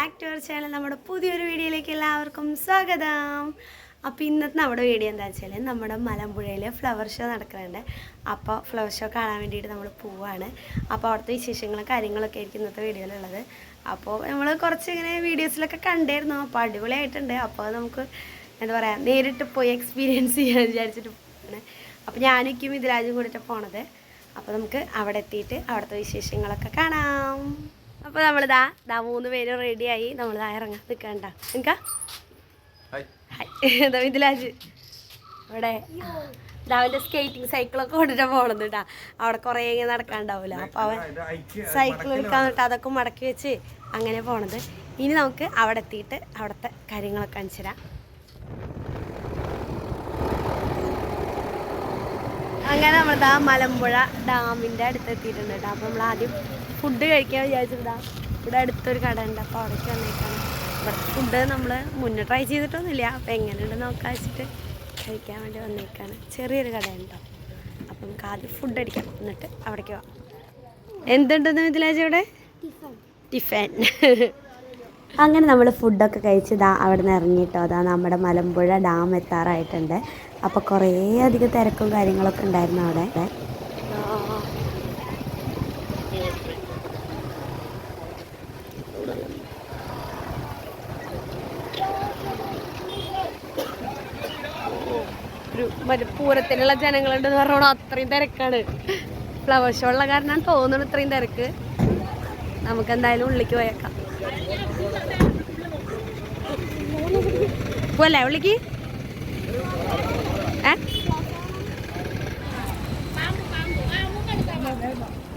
Back to our channel. നമ്മുടെ പുതിയൊരു വീഡിയോയിലേക്ക് എല്ലാവർക്കും സ്വാഗതം. അപ്പോൾ ഇന്നത്തെ നമ്മുടെ വീഡിയോ എന്താ വെച്ചാൽ നമ്മുടെ മലമ്പുഴയിൽ ഫ്ലവർ ഷോ നടക്കുന്നുണ്ട്. അപ്പോൾ ഫ്ലവർ ഷോ കാണാൻ വേണ്ടിയിട്ട് നമ്മൾ പോവാണ്. അപ്പോൾ അവിടുത്തെ വിശേഷങ്ങളും കാര്യങ്ങളൊക്കെ ആയിരിക്കും ഇന്നത്തെ വീഡിയോയിലുള്ളത്. അപ്പോൾ നമ്മൾ കുറച്ച് ഇങ്ങനെ വീഡിയോസിലൊക്കെ കണ്ടായിരുന്നു. അപ്പോൾ അടിപൊളിയായിട്ടുണ്ട്. അപ്പോൾ നമുക്ക് എന്താ പറയുക, നേരിട്ട് പോയി എക്സ്പീരിയൻസ് ചെയ്യാൻ വിചാരിച്ചിട്ട് പോവാണ്. അപ്പോൾ ഞാനും ഇതിലാജും കൂടിയിട്ട് പോണത്. അപ്പോൾ നമുക്ക് അവിടെ എത്തിയിട്ട് അവിടുത്തെ വിശേഷങ്ങളൊക്കെ കാണാം. അപ്പോൾ നമ്മളിതാ 3 പേരും റെഡിയായി. നമ്മളിതാ ഇറങ്ങാൻ നിൽക്കണ്ട നിൽക്കാം. എന്താ ഇതിലാജ് ഇവിടെ അവൻ്റെ സ്കേറ്റിംഗ് സൈക്കിളൊക്കെ കൊണ്ടിട്ട് പോകണത് കേട്ടാ. അവിടെ കുറേ ഇങ്ങനെ നടക്കാനുണ്ടാവില്ല. അപ്പോൾ അവൻ സൈക്കിൾ എടുക്കാൻ തൊട്ട് അതൊക്കെ മടക്കി വെച്ച് അങ്ങനെ പോണത്. ഇനി നമുക്ക് അവിടെ എത്തിയിട്ട് അവിടുത്തെ കാര്യങ്ങളൊക്കെ കാണിച്ചു തരാം. അങ്ങനെ നമ്മളിതാ മലമ്പുഴ ഡാമിൻ്റെ അടുത്തെത്തിയിട്ടുണ്ട് കേട്ടോ. അപ്പോൾ നമ്മൾ ആദ്യം ഫുഡ് കഴിക്കാൻ വിചാരിച്ചിട്ടാ. ഇവിടെ അടുത്തൊരു കട ഉണ്ട്. അപ്പോൾ അവിടേക്ക് വന്നേക്കാണ്. ഇവിടുത്തെ ഫുഡ് നമ്മൾ മുന്നേ ട്രൈ ചെയ്തിട്ടൊന്നുമില്ല. അപ്പോൾ എങ്ങനെയുണ്ട് നോക്കാൻ വെച്ചിട്ട് കഴിക്കാൻ വേണ്ടി വന്നേക്കാണ്. ചെറിയൊരു കടയുണ്ടോ. അപ്പോൾ നമുക്ക് ആദ്യം ഫുഡ് അടിക്കാം, എന്നിട്ട് അവിടേക്ക് പോവാം. എന്തുണ്ടെന്ന് ഇതിലാച്ച ഇവിടെ ടിഫൻ. അങ്ങനെ നമ്മൾ ഫുഡൊക്കെ കഴിച്ചതാ അവിടെ നിന്ന് ഇറങ്ങിയിട്ടോ. അതാ നമ്മുടെ മലമ്പുഴ ഡാം എത്താറായിട്ടുണ്ട്. അപ്പോൾ കുറേ അധികം തിരക്കും കാര്യങ്ങളൊക്കെ ഉണ്ടായിരുന്നു അവിടെ. ഒരു പൂരത്തിനുള്ള ജനങ്ങളുണ്ടെന്ന് പറഞ്ഞോളൂ, അത്രയും തിരക്കാണ്. ഫ്ലവർ ഷോ ഉള്ള കാരണമാണ് തോന്നുന്നു ഇത്രയും തിരക്ക്. നമുക്ക് എന്തായാലും ഉള്ളിലേക്ക് പോയേക്കാം. പോലെ ഉള്ളിക്ക്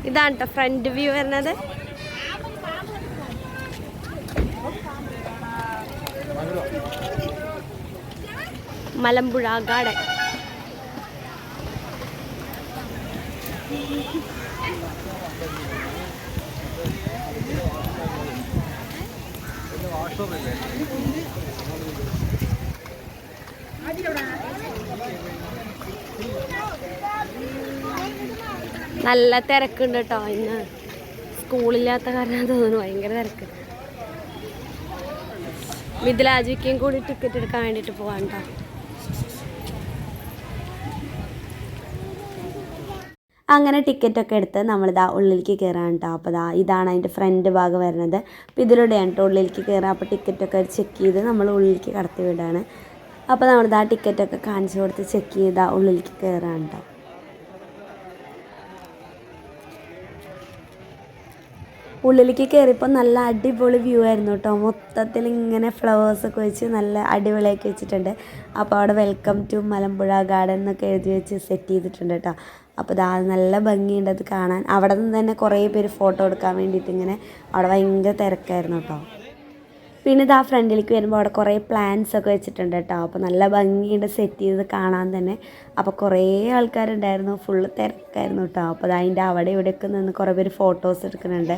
ഇതാണ് കേട്ടോ ഫ്രണ്ട് വ്യൂ വരുന്നത്. മലമ്പുഴ ഗാർഡൻ. നല്ല തിരക്കുണ്ട് കേട്ടോ. ഇന്ന് സ്കൂളില്ലാത്ത കാരണം തോന്നുന്നു ഭയങ്കര തിരക്ക്. മിഥിലാജിക്കും കൂടി ടിക്കറ്റ് എടുക്കാൻ വേണ്ടിയിട്ട് പോവാൻ കേട്ടോ. അങ്ങനെ ടിക്കറ്റൊക്കെ എടുത്ത് നമ്മളിതാ ഉള്ളിലേക്ക് കയറാൻ കേട്ടോ. അപ്പോൾ ഇതാണ് അതിൻ്റെ ഫ്രണ്ട് ഭാഗം വരുന്നത്. അപ്പോൾ ഇതിലൂടെയാണ് കേട്ടോ ഉള്ളിലേക്ക് കയറാം. അപ്പോൾ ടിക്കറ്റൊക്കെ ചെക്ക് ചെയ്ത് നമ്മൾ ഉള്ളിലേക്ക് കടത്തി വിടുകയാണ്. അപ്പോൾ നമ്മളിതാ ടിക്കറ്റൊക്കെ കാണിച്ചു കൊടുത്ത് ചെക്ക് ചെയ്താൽ ഉള്ളിലേക്ക് കയറാൻ കേട്ടോ. ഉള്ളിലേക്ക് കയറിയപ്പോൾ നല്ല അടിപൊളി വ്യൂ ആയിരുന്നു കേട്ടോ. മൊത്തത്തിൽ ഇങ്ങനെ ഫ്ലവേഴ്സൊക്കെ വെച്ച് നല്ല അടിപൊളിയാക്കി വെച്ചിട്ടുണ്ട്. അപ്പോൾ അവിടെ വെൽക്കം ടു മലമ്പുഴ ഗാർഡൻ എന്നൊക്കെ എഴുതി വെച്ച് സെറ്റ് ചെയ്തിട്ടുണ്ട് കേട്ടോ. അപ്പോൾ നല്ല ഭംഗിയുണ്ട് അത് കാണാൻ. അവിടെ നിന്ന് തന്നെ കുറേ പേര് ഫോട്ടോ എടുക്കാൻ വേണ്ടിയിട്ട് ഇങ്ങനെ അവിടെ ഭയങ്കര തിരക്കായിരുന്നു കേട്ടോ. പിന്നെ ഫ്രണ്ടിലേക്ക് വരുമ്പോൾ അവിടെ കുറേ പ്ലാന്റ്സ് ഒക്കെ വെച്ചിട്ടുണ്ട് കേട്ടോ. അപ്പോൾ നല്ല ഭംഗിയുണ്ട് സെറ്റ് ചെയ്ത് കാണാൻ തന്നെ. അപ്പോൾ കുറേ ആൾക്കാരുണ്ടായിരുന്നു, ഫുള്ള് തിരക്കായിരുന്നു കേട്ടോ. അപ്പോൾ അതിൻ്റെ അവിടെ ഇവിടെയൊക്കെ നിന്ന് കുറേ പേര് ഫോട്ടോസ് എടുക്കുന്നുണ്ട്.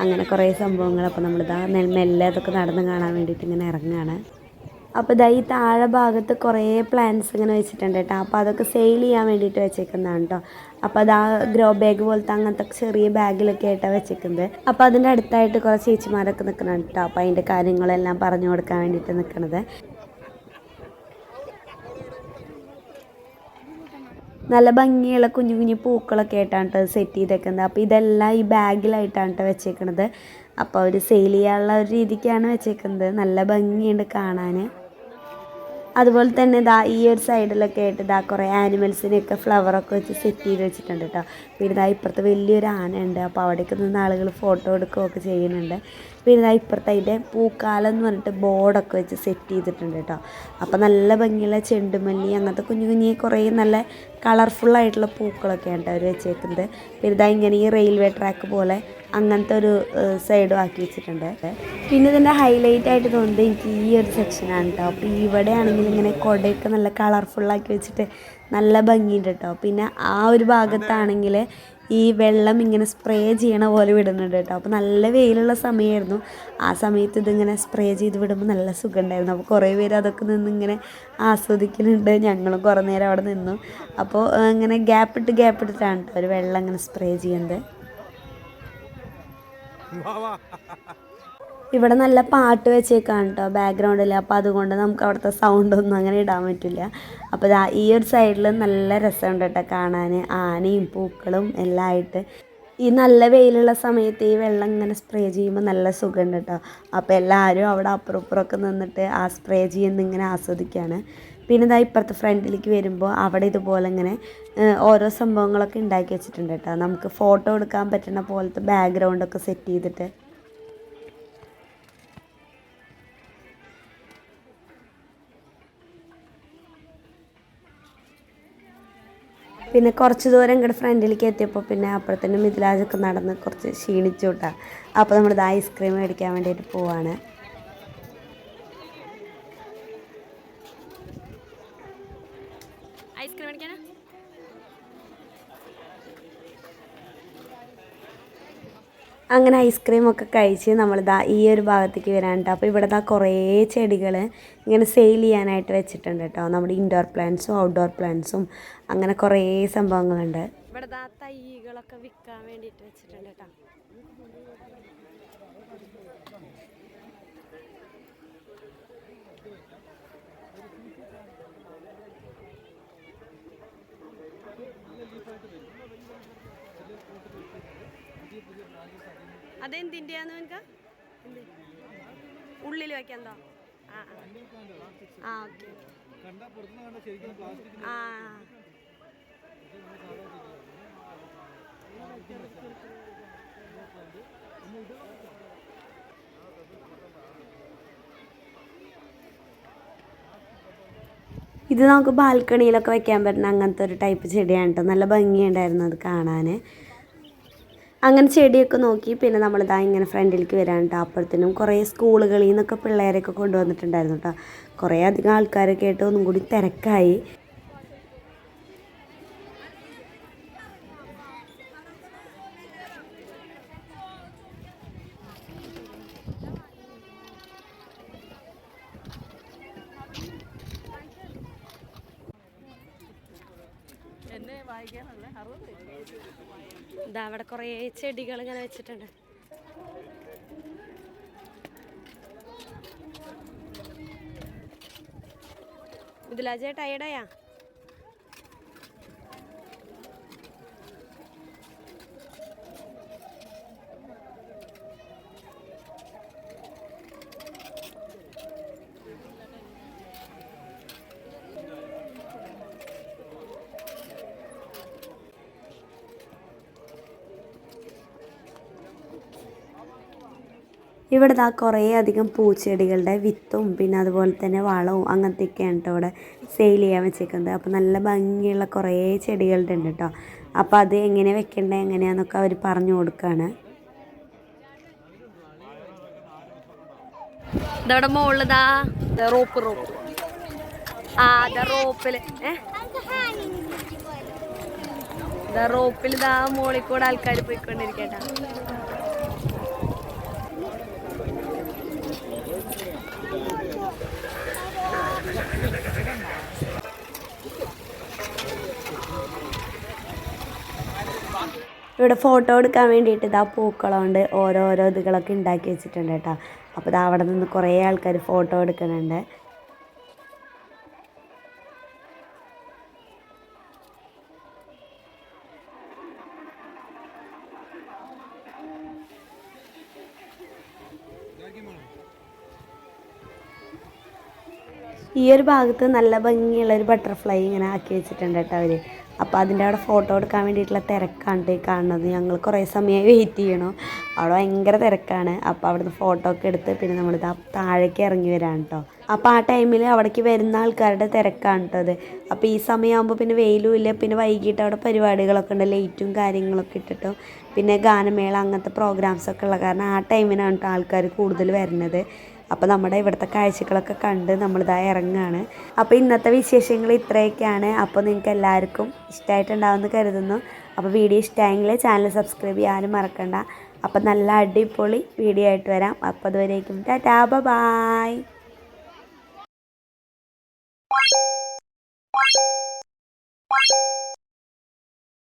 അങ്ങനെ കുറേ സംഭവങ്ങൾ. അപ്പോൾ നമ്മളിതാ മെല്ലെ അതൊക്കെ നടന്ന് കാണാൻ വേണ്ടിയിട്ട് ഇങ്ങനെ ഇറങ്ങുകയാണ്. അപ്പോൾ ഈ താഴെ ഭാഗത്ത് കുറേ പ്ലാന്റ്സ് ഇങ്ങനെ വെച്ചിട്ടുണ്ട് കേട്ടോ. അപ്പോൾ അതൊക്കെ സെയിൽ ചെയ്യാൻ വേണ്ടിയിട്ട് വെച്ചേക്കുന്നതാണ് കേട്ടോ. അപ്പോൾ ഗ്രോ ബാഗ് പോലത്തെ അങ്ങനത്തെ ചെറിയ ബാഗിലൊക്കെ ആയിട്ടാണ് വെച്ചേക്കുന്നത്. അപ്പോൾ അതിൻ്റെ അടുത്തായിട്ട് കുറേ ചേച്ചിമാരൊക്കെ നിൽക്കുന്നുണ്ട് കേട്ടോ. അപ്പോൾ അതിൻ്റെ കാര്യങ്ങളെല്ലാം പറഞ്ഞു കൊടുക്കാൻ വേണ്ടിയിട്ട് നിൽക്കുന്നത്. നല്ല ഭംഗിയുള്ള കുഞ്ഞു കുഞ്ഞു പൂക്കളൊക്കെ ആയിട്ടാണ് കേട്ടോ സെറ്റ് ചെയ്തേക്കുന്നത്. അപ്പോൾ ഇതെല്ലാം ഈ ബാഗിലായിട്ടാണ് കേട്ടോ വെച്ചേക്കുന്നത്. അപ്പോൾ അവർ സെയിൽ ചെയ്യാനുള്ള ഒരു രീതിക്കാണ് വെച്ചേക്കുന്നത്. നല്ല ഭംഗിയുണ്ട് കാണാൻ. അതുപോലെ തന്നെ ഈ ഒരു സൈഡിലൊക്കെ ആയിട്ട് കുറേ ആനിമൽസിനെയൊക്കെ ഫ്ലവറൊക്കെ വെച്ച് സെറ്റ് ചെയ്ത് വെച്ചിട്ടുണ്ട് കേട്ടോ. പിന്നെ ഇപ്പുറത്ത് വലിയൊരു ആനയുണ്ട്. അപ്പോൾ അവിടേക്ക് നിന്ന് ആളുകൾ ഫോട്ടോ എടുക്കുകയൊക്കെ ചെയ്യുന്നുണ്ട്. പിന്നെ ഇപ്പുറത്ത് അതിൻ്റെ പൂക്കാലം എന്ന് പറഞ്ഞിട്ട് ബോർഡൊക്കെ വെച്ച് സെറ്റ് ചെയ്തിട്ടുണ്ട് കേട്ടോ. അപ്പോൾ നല്ല ഭംഗിയുള്ള ചെണ്ടുമല്ലി അങ്ങനത്തെ കുഞ്ഞു കുഞ്ഞി കുറേ നല്ല കളർഫുള്ളായിട്ടുള്ള പൂക്കളൊക്കെയാണ് കേട്ടോ അവർ വെച്ചേക്കുന്നത്. പിന്നെ ഇങ്ങനെ ഈ റെയിൽവേ ട്രാക്ക് പോലെ അങ്ങനത്തെ ഒരു സൈഡും ആക്കി വെച്ചിട്ടുണ്ട്. പിന്നെ ഇതിൻ്റെ ഹൈലൈറ്റ് ആയിട്ട് തോന്നുന്നത് എനിക്ക് ഈ ഒരു സെക്ഷനാണ് കേട്ടോ. അപ്പോൾ ഇവിടെ ആണെങ്കിൽ ഇങ്ങനെ കുടയൊക്കെ നല്ല കളർഫുള്ളാക്കി വെച്ചിട്ട് നല്ല ഭംഗിയുണ്ട് കേട്ടോ. പിന്നെ ആ ഒരു ഭാഗത്താണെങ്കിൽ ഈ വെള്ളം ഇങ്ങനെ സ്പ്രേ ചെയ്യണ പോലെ വിടുന്നുണ്ട് കേട്ടോ. അപ്പോൾ നല്ല വെയിലുള്ള സമയമായിരുന്നു. ആ സമയത്ത് ഇതിങ്ങനെ സ്പ്രേ ചെയ്ത് വിടുമ്പോൾ നല്ല സുഖമുണ്ടായിരുന്നു. അപ്പോൾ കുറേ പേര് അതൊക്കെ നിന്ന് ഇങ്ങനെ ആസ്വദിക്കുന്നുണ്ട്. ഞങ്ങളും കുറേ നേരം അവിടെ നിന്നു. അപ്പോൾ ഇങ്ങനെ ഗ്യാപ്പ് ഇട്ടിട്ടാണ് കേട്ടോ ഒരു വെള്ളം ഇങ്ങനെ സ്പ്രേ ചെയ്യുന്നത്. ഇവിടെ നല്ല പാട്ട് വെച്ചേക്കാണ് കേട്ടോ ബാക്ക്ഗ്രൗണ്ടിൽ. അപ്പോൾ അതുകൊണ്ട് നമുക്ക് അവിടുത്തെ സൗണ്ടൊന്നും അങ്ങനെ ഇടാൻ പറ്റില്ല. അപ്പോൾ ഈ ഒരു സൈഡിൽ നല്ല രസമുണ്ട് കേട്ടോ കാണാൻ, ആനയും പൂക്കളും എല്ലാം ആയിട്ട്. ഈ നല്ല വെയിലുള്ള സമയത്ത് ഈ വെള്ളം ഇങ്ങനെ സ്പ്രേ ചെയ്യുമ്പോൾ നല്ല സുഖമുണ്ട് കേട്ടോ. അപ്പോൾ എല്ലാവരും അവിടെ അപ്പുറം ഇപ്പുറമൊക്കെ നിന്നിട്ട് ആ സ്പ്രേ ചെയ്യുന്ന ഇങ്ങനെ ആസ്വദിക്കുകയാണ്. പിന്നെ ഇതാ ഇപ്പുറത്തെ ഫ്രണ്ടിലേക്ക് വരുമ്പോൾ അവിടെ ഇതുപോലെ ഇങ്ങനെ ഓരോ സംഭവങ്ങളൊക്കെ ഉണ്ടാക്കി വെച്ചിട്ടുണ്ട് കേട്ടോ. നമുക്ക് ഫോട്ടോ എടുക്കാൻ പറ്റുന്ന പോലത്തെ ബാക്ക്ഗ്രൗണ്ടൊക്കെ സെറ്റ് ചെയ്തിട്ട്. പിന്നെ കുറച്ച് ദൂരം ഇങ്ങോട്ട് ഫ്രണ്ടിലേക്ക് എത്തിയപ്പോൾ പിന്നെ അപ്പുറത്തന്നെ മിഥിലാജൊക്കെ നടന്ന് കുറച്ച് ക്ഷീണിച്ചു കേട്ടോ. അപ്പോൾ നമ്മളിത് ഐസ്ക്രീം മേടിക്കാൻ വേണ്ടിയിട്ട് പോവാണ്. ഐസ്ക്രീം മേടിക്കാനാ? അങ്ങനെ ഐസ്ക്രീമൊക്കെ കഴിച്ച് നമ്മളിതാ ഈ ഒരു ഭാഗത്തേക്ക് വരാനുണ്ട്. അപ്പോൾ ഇവിടെ കുറേ ചെടികൾ ഇങ്ങനെ സെയിൽ ചെയ്യാനായിട്ട് വെച്ചിട്ടുണ്ട് കേട്ടോ. നമ്മുടെ ഇൻഡോർ പ്ലാന്റ്സും ഔട്ട്ഡോർ പ്ലാന്റ്സും അങ്ങനെ കുറേ സംഭവങ്ങളുണ്ട്. ഇവിടെ തൈകളൊക്കെ വിൽക്കാൻ വേണ്ടിയിട്ട് വെച്ചിട്ടുണ്ട് കേട്ടോ. അതെന്തിൻ്റെയാന്ന് എനിക്ക് ഉള്ളിൽ വെക്കാന്തോ? ആ ഓക്കെ. ആ ഇത് നമുക്ക് ബാൽക്കണിയിലൊക്കെ വെക്കാൻ പറ്റുന്ന അങ്ങനത്തെ ഒരു ടൈപ്പ് ചെടിയാണ് കേട്ടോ. നല്ല ഭംഗിയുണ്ടായിരുന്നു അത് കാണാൻ. അങ്ങനെ ചെടിയൊക്കെ നോക്കി പിന്നെ നമ്മളിതാ ഇങ്ങനെ ഫ്രണ്ടിലേക്ക് വരാൻ കേട്ടോ. അപ്പോഴത്തേനും കുറേ സ്കൂളുകളിൽ നിന്നൊക്കെ പിള്ളേരൊക്കെ കൊണ്ടുവന്നിട്ടുണ്ടായിരുന്നു കേട്ടോ. കുറേ അധികം ആൾക്കാരൊക്കെ ആയിട്ട് ഒന്നും കൂടി തിരക്കായി. ഇതാ അവിടെ കുറേ ചെടികൾ ഇങ്ങനെ വെച്ചിട്ടുണ്ട്. ഇതിലാജേ ടയർഡായാ? ഇവിടെ കുറേ അധികം പൂച്ചെടികളുടെ വിത്തും പിന്നെ അതുപോലെ തന്നെ വളവും അങ്ങനത്തെയൊക്കെയാണ് കേട്ടോ ഇവിടെ സെയിൽ ചെയ്യാൻ വെച്ചേക്കുന്നത്. അപ്പോൾ നല്ല ഭംഗിയുള്ള കുറേ ചെടികളുടെ ഉണ്ട് കേട്ടോ. അപ്പോൾ അത് എങ്ങനെ വെക്കേണ്ടത് എങ്ങനെയാണെന്നൊക്കെ അവർ പറഞ്ഞു കൊടുക്കുകയാണ്. ഇതവിടെ മുകളിലിതാ റോപ്പ് അതാ റോപ്പിൽ ഇതാ മുകളിൽ കൂടെ ആൾക്കാർ പോയിക്കൊണ്ടിരിക്കട്ടാ. ഇവിടെ ഫോട്ടോ എടുക്കാൻ വേണ്ടിയിട്ട് ഇതാ പൂക്കളുണ്ട് ഓരോരോ ഇതുകളൊക്കെ ഉണ്ടാക്കി വെച്ചിട്ടുണ്ട് കേട്ടോ. അപ്പോൾ ഇതാ അവിടെ നിന്ന് കുറേ ആൾക്കാർ ഫോട്ടോ എടുക്കുന്നുണ്ട്. ഈ ഒരു ഭാഗത്ത് നല്ല ഭംഗിയുള്ളൊരു ബട്ടർഫ്ലൈ ഇങ്ങനെ ആക്കി വെച്ചിട്ടുണ്ട് കേട്ടോ അവർ. അപ്പോൾ അതിൻ്റെ അവിടെ ഫോട്ടോ എടുക്കാൻ വേണ്ടിയിട്ടുള്ള തിരക്കാണ് കാണുന്നത്. ഞങ്ങൾ കുറേ സമയമായി വെയിറ്റ് ചെയ്യണോ, അവിടെ ഭയങ്കര തിരക്കാണ്. അപ്പോൾ അവിടുന്ന് ഫോട്ടോ ഒക്കെ എടുത്ത് പിന്നെ നമ്മളിത് താഴേക്ക് ഇറങ്ങി വരാണ് കേട്ടോ. അപ്പോൾ ആ ടൈമിൽ അവിടേക്ക് വരുന്ന ആൾക്കാരുടെ തിരക്കാണ് കേട്ടോ അത്. അപ്പോൾ ഈ സമയമാകുമ്പോൾ പിന്നെ വെയിലും ഇല്ല, പിന്നെ വൈകിട്ട് അവിടെ പരിപാടികളൊക്കെ ഉണ്ട്, ലൈറ്റും കാര്യങ്ങളൊക്കെ ഇട്ടിട്ടും പിന്നെ ഗാനമേള അങ്ങനത്തെ പ്രോഗ്രാംസൊക്കെ ഉള്ള കാരണം ആ ടൈമിനാണ് കേട്ടോ ആൾക്കാർ കൂടുതൽ വരുന്നത്. അപ്പോൾ നമ്മുടെ ഇവിടുത്തെ കാഴ്ചകളൊക്കെ കണ്ട് നമ്മളിതാ ഇറങ്ങുകയാണ്. അപ്പോൾ ഇന്നത്തെ വിശേഷങ്ങൾ ഇത്രയൊക്കെയാണ്. അപ്പോൾ നിങ്ങൾക്ക് എല്ലാവർക്കും ഇഷ്ടമായിട്ടുണ്ടാവുമെന്ന് കരുതുന്നു. അപ്പോൾ വീഡിയോ ഇഷ്ടമായെങ്കിൽ ചാനൽ സബ്സ്ക്രൈബ് ചെയ്യാനും മറക്കണ്ട. അപ്പോൾ നല്ല അടിപൊളി വീഡിയോ ആയിട്ട് വരാം. അപ്പോൾ അതുവരേക്കും ടാറ്റാ ബൈ.